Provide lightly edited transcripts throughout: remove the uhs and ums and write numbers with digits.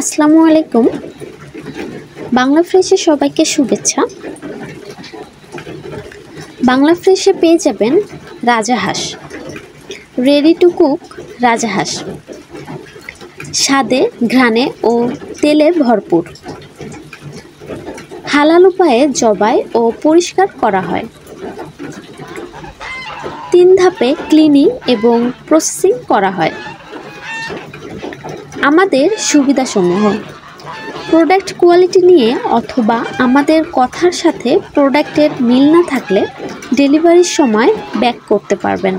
আসসালামু আলাইকুম। বাংলা ফ্রেশে সবাইকে শুভেচ্ছা। বাংলা ফ্রেশে পেয়ে যাবেন রাজাহাঁস, রেডি টু কুক রাজাহাঁস, স্বাদে ঘ্রাণে ও তেলে ভরপুর। হালাল উপায়ে জবাই ও পরিষ্কার করা হয়। 3 ধাপে ক্লিনিং এবং প্রসেসিং করা হয়। আমাদের সুবিধাসমূহ: প্রোডাক্ট কোয়ালিটি নিয়ে অথবা আমাদের কথার সাথে প্রোডাক্টের মিল না থাকলে ডেলিভারির সময় ব্যাক করতে পারবেন।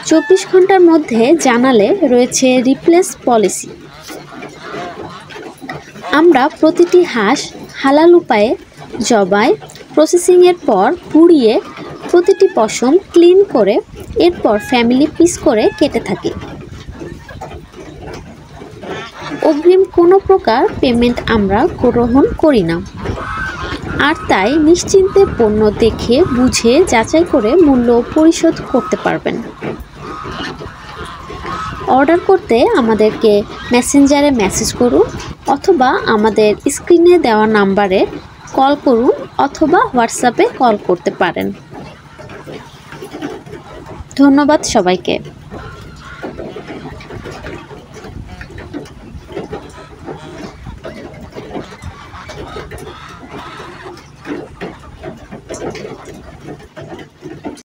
24 ঘন্টার মধ্যে জানালে রয়েছে রিপ্লেস পলিসি। আমরা প্রতিটি হাঁস হালাল উপায়ে জবাই, প্রসেসিংয়ের পর পুড়িয়ে প্রতিটি পশম ক্লিন করে এরপর ফ্যামিলি পিস করে কেটে থাকি। অগ্রিম কোনো প্রকার পেমেন্ট আমরা গ্রহণ করি না, আর তাই নিশ্চিন্তে পণ্য দেখে বুঝে যাচাই করে মূল্য পরিশোধ করতে পারবেন। অর্ডার করতে আমাদেরকে মেসেঞ্জারে মেসেজ করুন অথবা আমাদের স্ক্রিনে দেওয়া নাম্বারে কল করুন অথবা হোয়াটসঅ্যাপে কল করতে পারেন। ধন্যবাদ সবাইকে।